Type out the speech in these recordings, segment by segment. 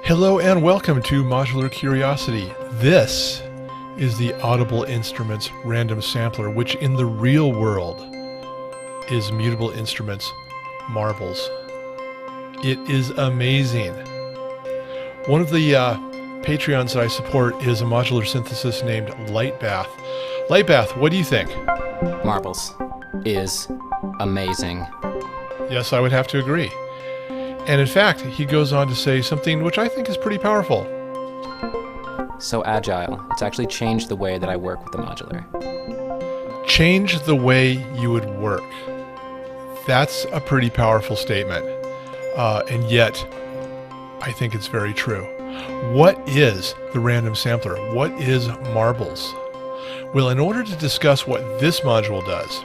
Hello and welcome to Modular Curiosity. This is the Audible Instruments random sampler, which in the real world is Mutable Instruments marbles. It is amazing. One of the Patreons that I support is a modular synthesis named Lightbath. Lightbath, what do you think? Marbles is amazing. Yes, I would have to agree. And in fact, he goes on to say something which I think is pretty powerful. So agile. It's actually changed the way that I work with the modular. Change the way you would work. That's a pretty powerful statement. And yet, I think it's very true. What is the random sampler? What is marbles? Well, in order to discuss what this module does,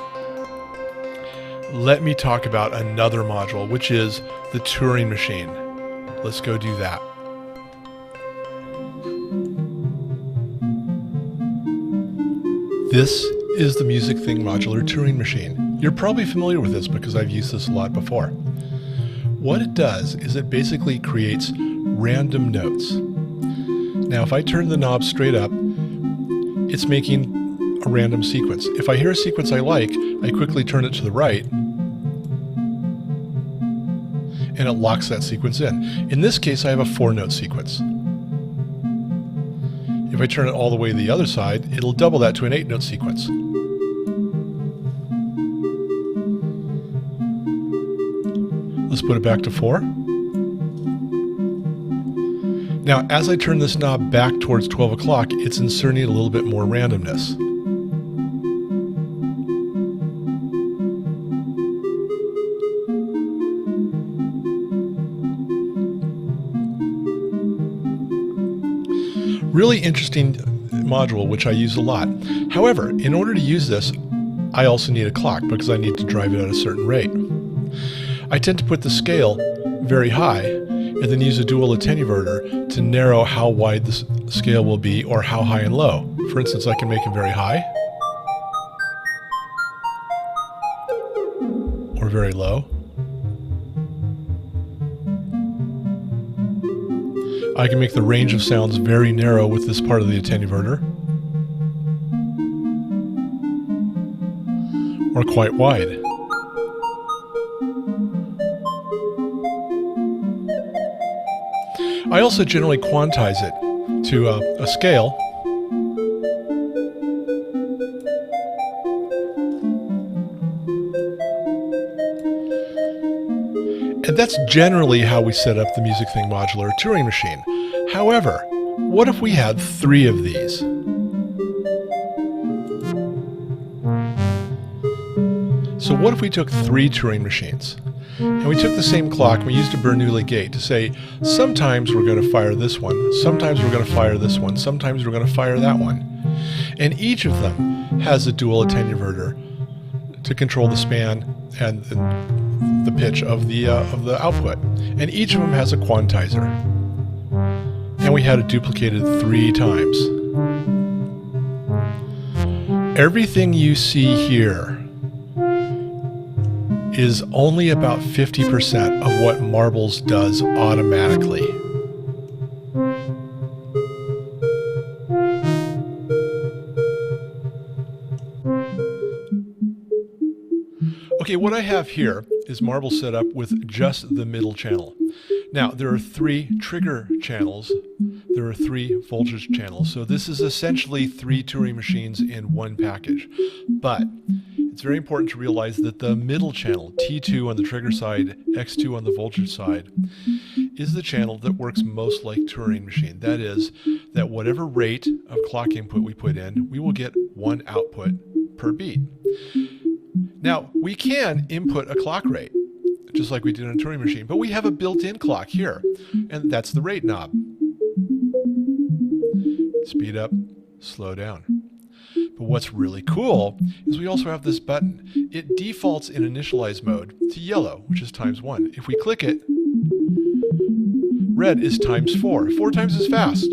let me talk about another module, which is the Turing Machine. Let's go do that. This is the Music Thing Modular Turing Machine. You're probably familiar with this because I've used this a lot before. What it does is it basically creates random notes. Now, if I turn the knob straight up, it's making a random sequence. If I hear a sequence I like, I quickly turn it to the right, and it locks that sequence in. In this case, I have a 4-note sequence. If I turn it all the way to the other side, it'll double that to an 8-note sequence. Let's put it back to 4. Now, as I turn this knob back towards 12 o'clock, it's inserting a little bit more randomness. Really interesting module, which I use a lot. However, in order to use this, I also need a clock because I need to drive it at a certain rate. I tend to put the scale very high and then use a dual attenuverter to narrow how wide the scale will be or how high and low. For instance, I can make it very high or very low. I can make the range of sounds very narrow with this part of the attenuverter, or quite wide. I also generally quantize it to a scale . And that's generally how we set up the Music Thing Modular Turing Machine. However, what if we had 3 of these? So what if we took 3 Turing machines? And we took the same clock, and we used a Bernoulli gate to say, sometimes we're going to fire this one, sometimes we're going to fire this one, sometimes we're going to fire that one. And each of them has a dual attenuverter to control the span and the pitch of the output. And each of them has a quantizer. And we had it duplicated 3 times. Everything you see here is only about 50% of what marbles does automatically. Okay, what I have here is marbles set up with just the middle channel. Now, there are 3 trigger channels. There are 3 voltage channels. So this is essentially 3 Turing machines in one package. But it's very important to realize that the middle channel, T2 on the trigger side, X2 on the voltage side, is the channel that works most like Turing machine. That is, that whatever rate of clock input we put in, we will get 1 output per beat. Now, we can input a clock rate, just like we did on a Turing machine, but we have a built-in clock here, and that's the rate knob. Speed up, slow down. But what's really cool is we also have this button. It defaults in initialize mode to yellow, which is ×1. If we click it, red is ×4, 4 times as fast.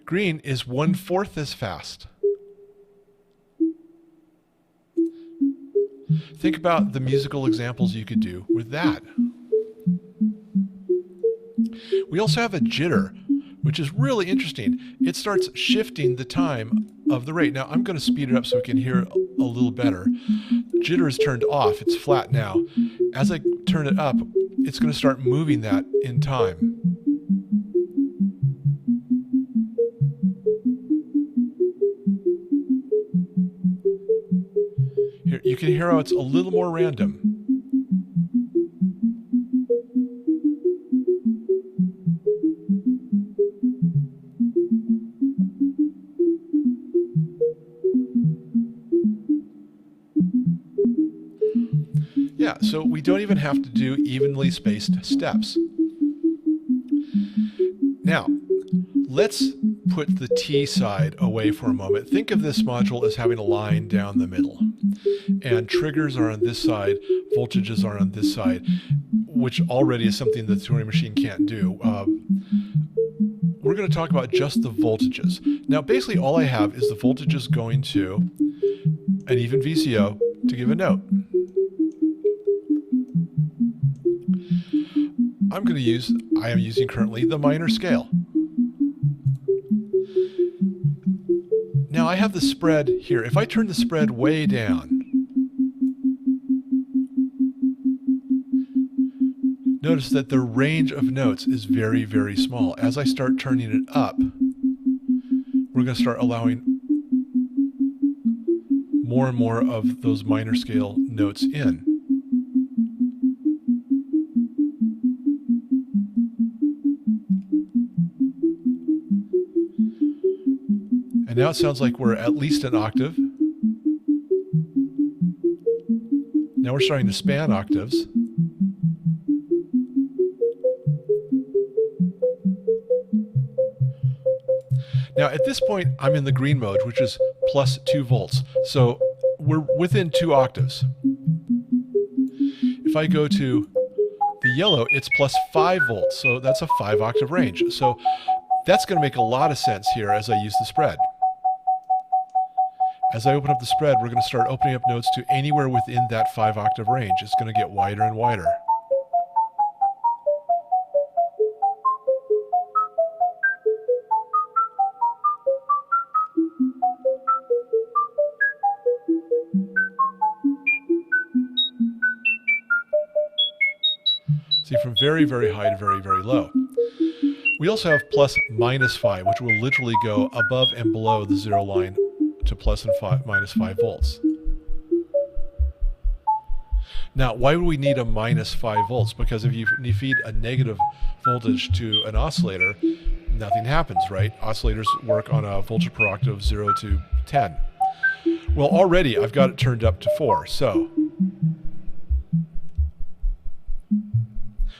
Green is 1/4 as fast. Think about the musical examples you could do with that. We also have a jitter, which is really interesting. It starts shifting the time of the rate. Now I'm going to speed it up so we can hear a little better. Jitter is turned off. It's flat now. As I turn it up, it's going to start moving that in time. Here, you can hear how it's a little more random. Yeah, so we don't even have to do evenly spaced steps. Now, let's put the T side away for a moment. Think of this module as having a line down the middle. And triggers are on this side, voltages are on this side, which already is something the Turing machine can't do. We're going to talk about just the voltages. Now, basically all I have is the voltages going to an even VCO to give a note. I am using currently the minor scale. Now I have the spread here. If I turn the spread way down, notice that the range of notes is very, very small. As I start turning it up, we're going to start allowing more and more of those minor scale notes in. And now it sounds like we're at least an octave. Now we're starting to span octaves. Now at this point, I'm in the green mode, which is plus 2 volts. So we're within 2 octaves. If I go to the yellow, it's plus 5 volts. So that's a 5 octave range. So that's going to make a lot of sense here as I use the spread. As I open up the spread, we're going to start opening up notes to anywhere within that 5 octave range. It's going to get wider and wider. See, from very, very high to very, very low. We also have plus minus 5, which will literally go above and below the 0 line to plus and minus 5 volts. Now, why would we need a minus 5 volts? Because if you feed a negative voltage to an oscillator, nothing happens, right? Oscillators work on a voltage per octave of 0 to 10. Well, already I've got it turned up to 4, so.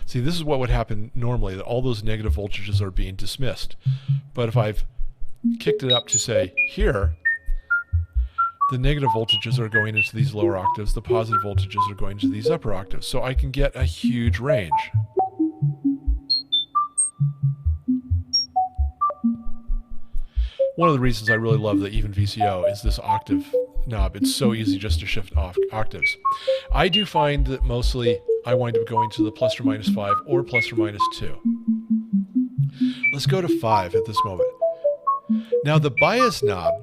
See, this is what would happen normally, that all those negative voltages are being dismissed. But if I've kicked it up to, say, here, the negative voltages are going into these lower octaves, the positive voltages are going into these upper octaves, so I can get a huge range. One of the reasons I really love the even VCO is this octave knob. It's so easy just to shift off octaves. I do find that mostly I wind up going to the plus or minus 5 or plus or minus 2. Let's go to 5 at this moment. Now the bias knob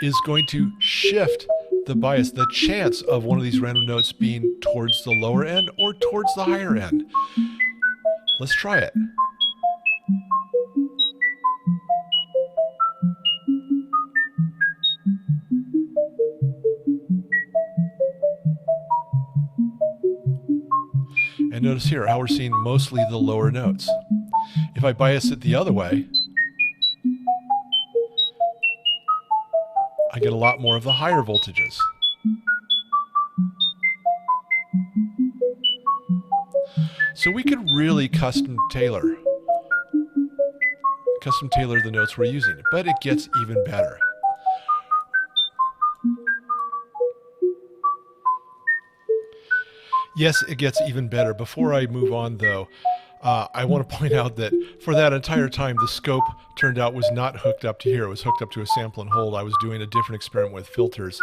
is going to shift the bias, the chance of one of these random notes being towards the lower end or towards the higher end. Let's try it. And notice here how we're seeing mostly the lower notes. If I bias it the other way, I get a lot more of the higher voltages. So we could really custom tailor the notes we're using, but it gets even better. Yes, it gets even better. Before I move on, though, I want to point out that for that entire time, the scope turned out was not hooked up to here. It was hooked up to a sample and hold. I was doing a different experiment with filters.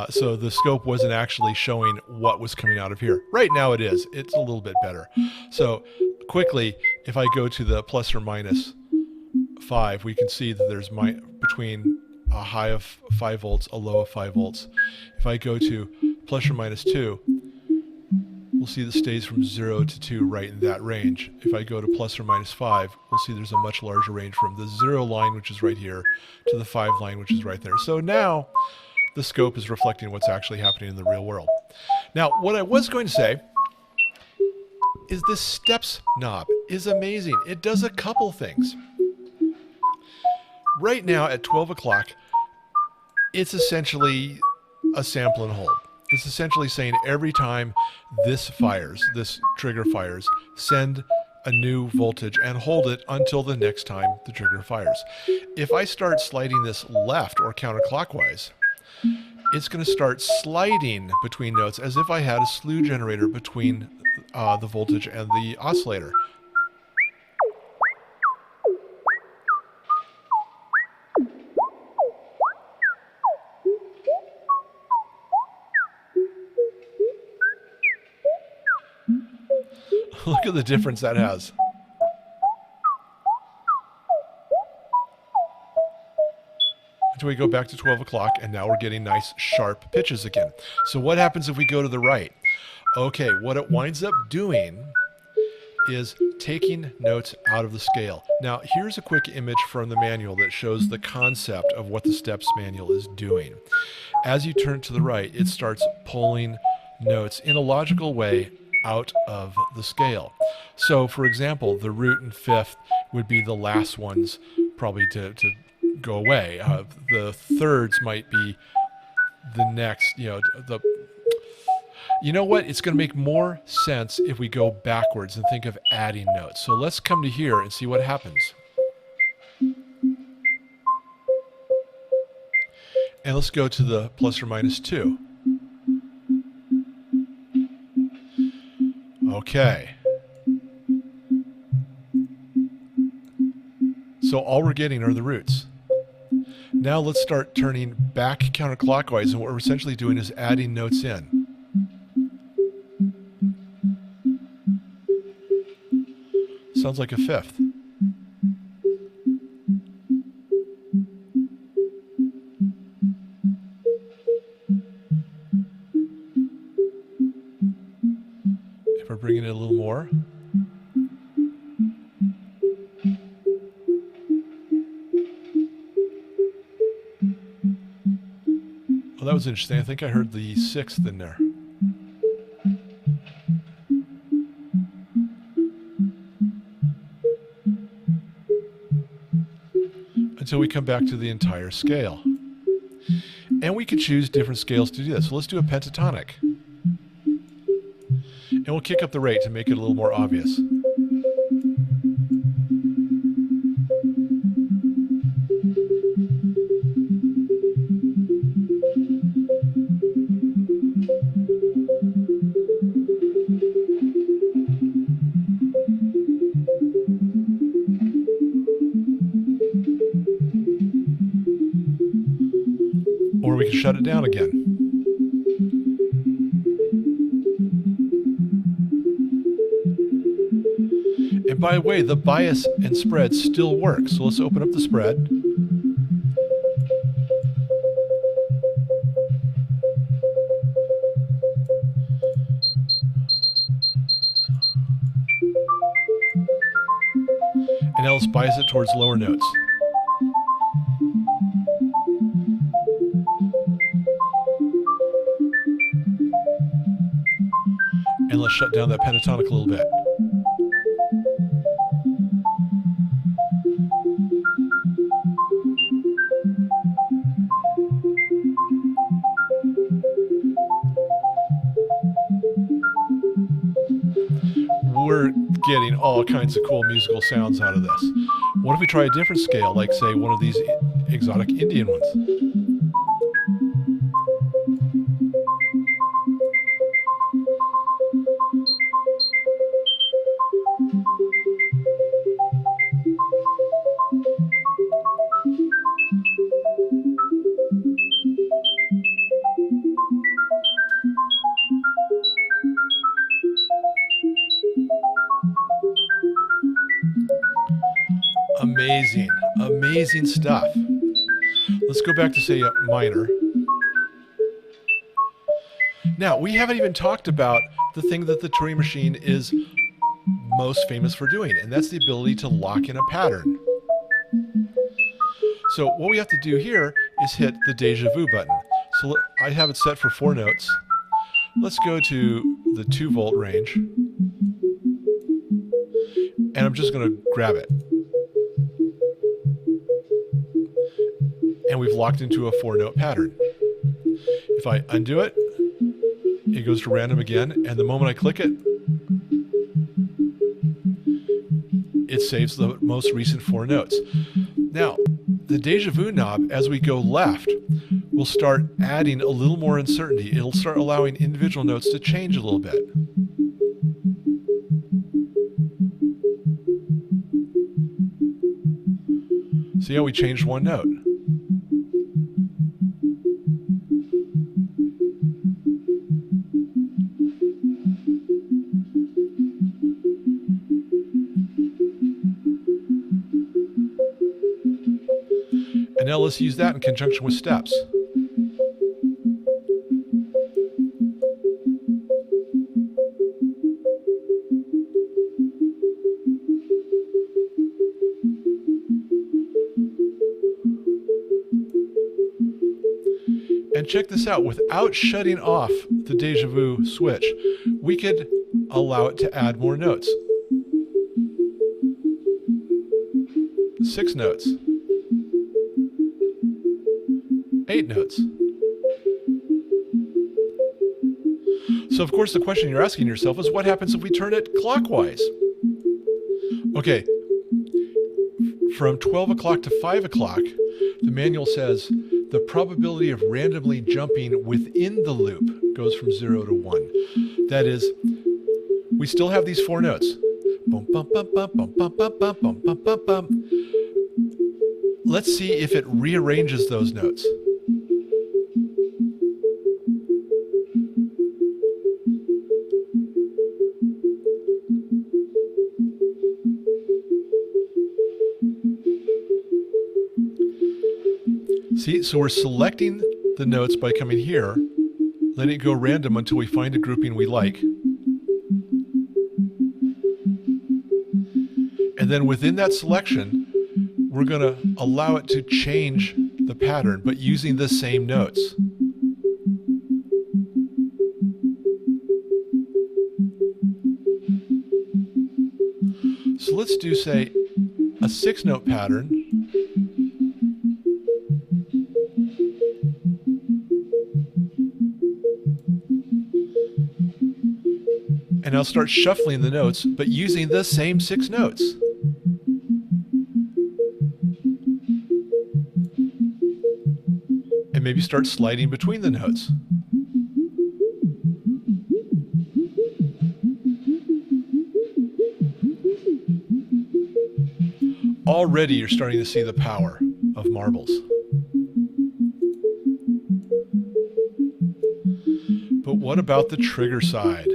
So the scope wasn't actually showing what was coming out of here. Right now it is. It's a little bit better. So quickly, if I go to the plus or minus 5, we can see that there's between a high of 5 volts, a low of 5 volts. If I go to plus or minus 2, we'll see that stays from 0 to 2 right in that range. If I go to plus or minus 5, we'll see there's a much larger range from the 0 line, which is right here, to the 5 line, which is right there. So now the scope is reflecting what's actually happening in the real world. Now, what I was going to say is this steps knob is amazing. It does a couple things. Right now at 12 o'clock, it's essentially a sample and hold. It's essentially saying every time this fires, this trigger fires, send a new voltage and hold it until the next time the trigger fires. If I start sliding this left or counterclockwise, it's going to start sliding between notes as if I had a slew generator between the voltage and the oscillator. Look at the difference that has. Until we go back to 12 o'clock, and now we're getting nice sharp pitches again. So what happens if we go to the right? Okay, what it winds up doing is taking notes out of the scale. Now, here's a quick image from the manual that shows the concept of what the steps manual is doing. As you turn to the right, it starts pulling notes in a logical way out of the scale. So, for example, the root and fifth would be the last ones probably to go away. The thirds might be the next, you know what? It's going to make more sense if we go backwards and think of adding notes. So let's come to here and see what happens. And let's go to the plus or minus 2. Okay. So all we're getting are the roots. Now let's start turning back counterclockwise, and what we're essentially doing is adding notes in. Sounds like a fifth. If we're bringing it a little more. Well, that was interesting. I think I heard the sixth in there. Until we come back to the entire scale. And we could choose different scales to do this. So let's do a pentatonic. And we'll kick up the rate to make it a little more obvious. Or we can shut it down again. And by the way, the bias and spread still work. So let's open up the spread. And now let's bias it towards lower notes. And let's shut down that pentatonic a little bit. We're getting all kinds of cool musical sounds out of this. What if we try a different scale, like say one of these exotic Indian ones? Amazing, amazing stuff. Let's go back to say minor. Now, we haven't even talked about the thing that the Turing machine is most famous for doing, and that's the ability to lock in a pattern. So what we have to do here is hit the déjà vu button. So I have it set for 4 notes. Let's go to the 2-volt range. And I'm just going to grab it. And we've locked into a 4-note pattern. If I undo it, it goes to random again. And the moment I click it, it saves the most recent 4 notes. Now, the déjà vu knob, as we go left, will start adding a little more uncertainty. It'll start allowing individual notes to change a little bit. See how we changed 1 note? And now let's use that in conjunction with steps. And check this out, without shutting off the déjà vu switch, we could allow it to add more notes. 6 notes. 8 notes. So of course the question you're asking yourself is, what happens if we turn it clockwise? Okay, from 12 o'clock to 5 o'clock, the manual says the probability of randomly jumping within the loop goes from 0 to 1. That is, we still have these 4 notes. Bum, bum, bum, bum, bum, bum, bum, bum, bum, bum, bum, bum. Let's see if it rearranges those notes. See, so we're selecting the notes by coming here, letting it go random until we find a grouping we like. And then within that selection, we're going to allow it to change the pattern, but using the same notes. So let's do, say, a 6-note pattern. And I'll start shuffling the notes, but using the same 6 notes. And maybe start sliding between the notes. Already you're starting to see the power of marbles. But what about the trigger side?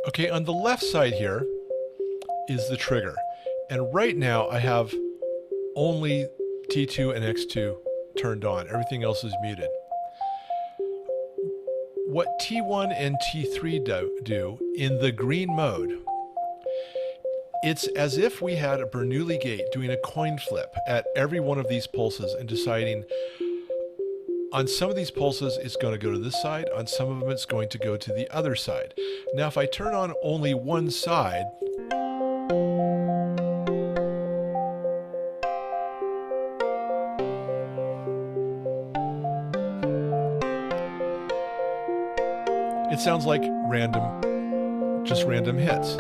Okay, on the left side here is the trigger. And right now I have only T2 and X2 turned on. Everything else is muted. What T1 and T3 do in the green mode, it's as if we had a Bernoulli gate doing a coin flip at every one of these pulses and deciding on some of these pulses it's going to go to this side, on some of them it's going to go to the other side. Now if I turn on only one side, it sounds like just random hits.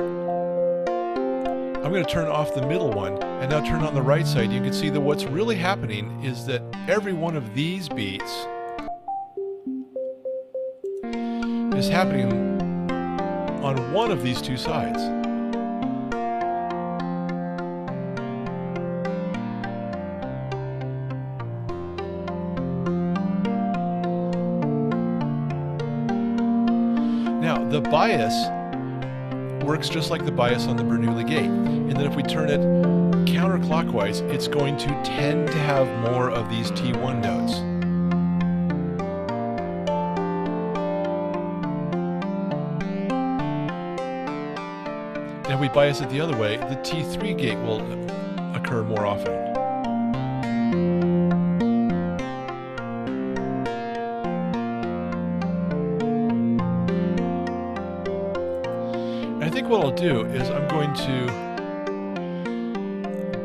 I'm going to turn off the middle one and now turn on the right side. You can see that what's really happening is that every one of these beats is happening on one of these 2 sides. Now, the bias works just like the bias on the Bernoulli gate. And then if we turn it counterclockwise, it's going to tend to have more of these T1 notes. And if we bias it the other way, the T3 gate will occur more often. And I think what I'll do is I'm going to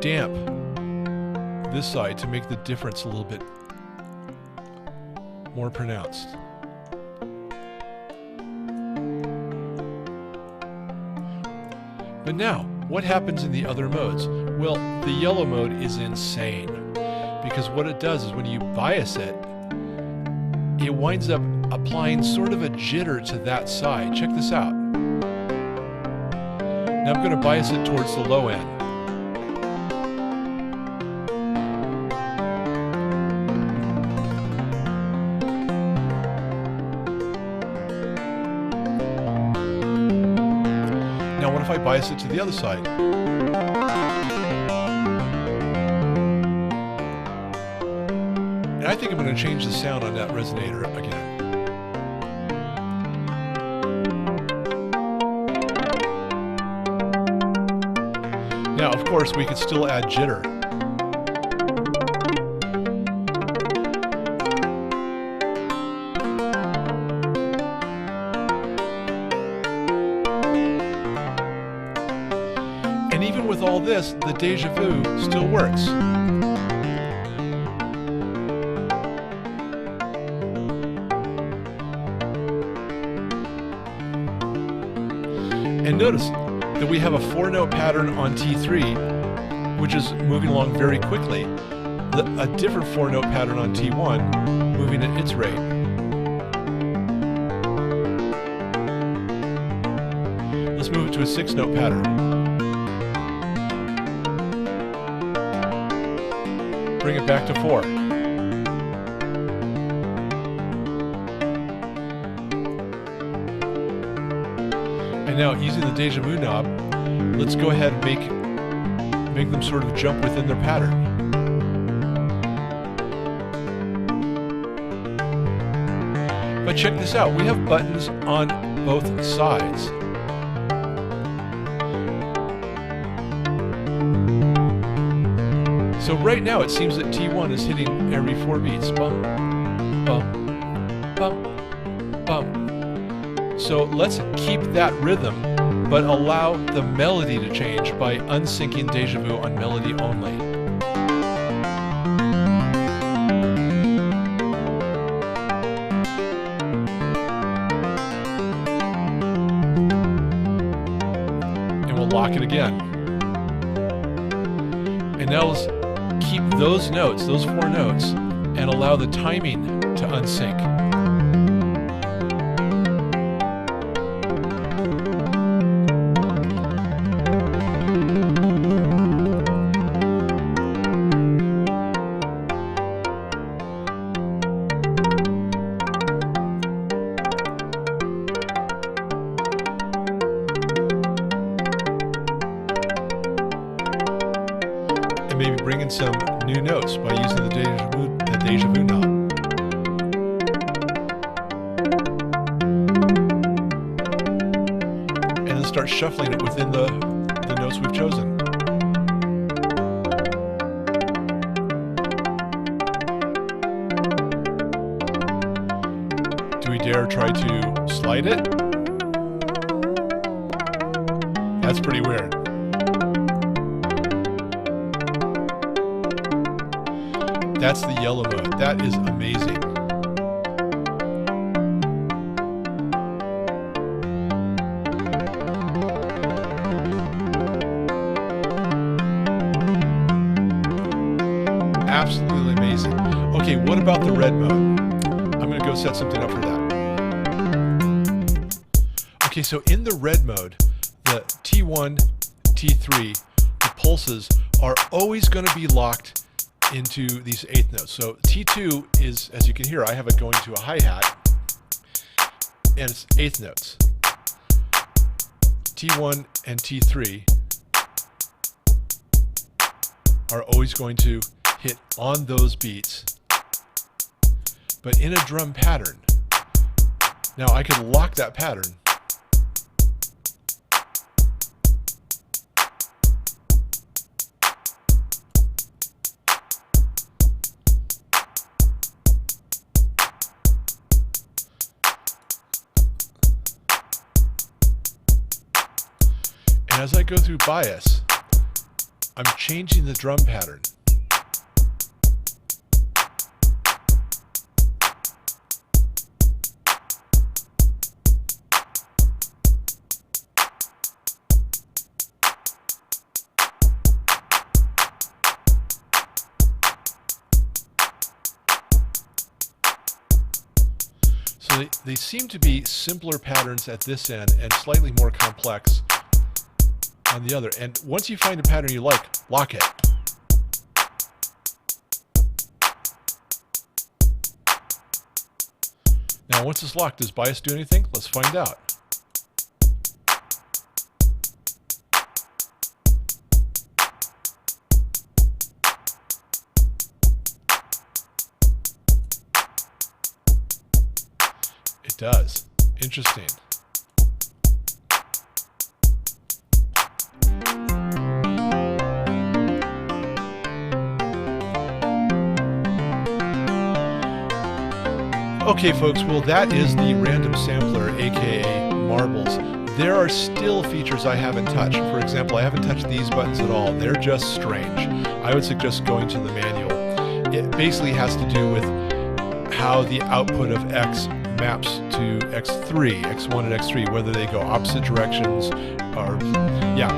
damp this side to make the difference a little bit more pronounced. But now, what happens in the other modes? Well, the yellow mode is insane, because what it does is when you bias it, it winds up applying sort of a jitter to that side. Check this out. Now I'm going to bias it towards the low end. Now what if I bias it to the other side? And I think I'm going to change the sound on that resonator again. Now, of course, we could still add jitter. And even with all this, the déjà vu still works. And notice that we have a 4-note pattern on T3, which is moving along very quickly. A different 4-note pattern on T1, moving at its rate. Let's move it to a 6-note pattern. Bring it back to 4. And now, using the déjà vu knob, let's go ahead and make them sort of jump within their pattern. But check this out, we have buttons on both sides. So right now it seems that T1 is hitting every 4 beats. Bum, bum, bum, bum. So let's keep that rhythm, but allow the melody to change by unsyncing déjà vu on melody only. And we'll lock it again. And now let's keep those notes, those 4 notes, and allow the timing to unsync. And maybe bring in some new notes by using the déjà vu knob. And then start shuffling it within the notes we've chosen. Do we dare try to slide it? That's pretty weird. That's the yellow mode. That is amazing. Absolutely amazing. Okay, what about the red mode? I'm going to go set something up for that. Okay, so in the red mode, the T1, T3, the pulses are always going to be locked into these 8th notes. So T2 is, as you can hear, I have it going to a hi-hat, and it's 8th notes. T1 and T3 are always going to hit on those beats, but in a drum pattern. Now I could lock that pattern. And as I go through bias, I'm changing the drum pattern. So they seem to be simpler patterns at this end and slightly more complex on the other. And once you find a pattern you like, lock it. Now once it's locked, does bias do anything? Let's find out. It does. Interesting. Okay folks, well that is the random sampler, aka Marbles. There are still features I haven't touched. For example, I haven't touched these buttons at all. They're just strange. I would suggest going to the manual. It basically has to do with how the output of X maps to X3, X1 and X3, whether they go opposite directions or, yeah.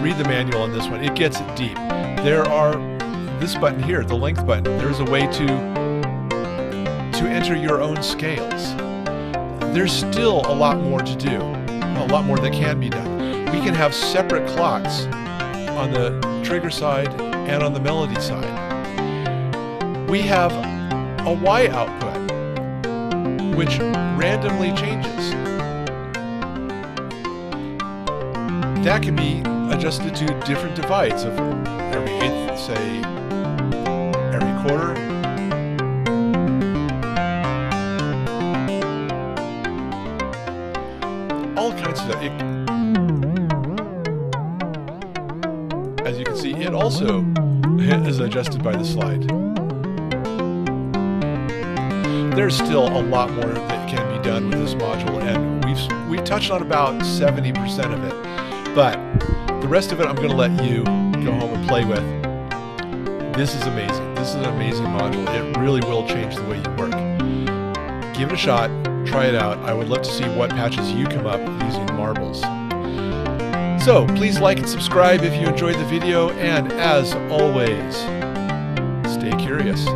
Read the manual on this one. It gets deep. There are, this button here, the length button, there's a way to enter your own scales. There's still a lot more to do, a lot more that can be done. We can have separate clocks on the trigger side and on the melody side. We have a Y output, which randomly changes. That can be adjusted to different divides of every eighth, say, every quarter. All kinds of stuff. As you can see, it also is adjusted by the slide. There's still a lot more that can be done with this module, and we've touched on about 70% of it. But the rest of it I'm going to let you go home and play with. This is amazing. This is an amazing module. It really will change the way you work. Give it a shot. Try it out. I would love to see what patches you come up using Marbles. So please like and subscribe if you enjoyed the video, and as always, stay curious.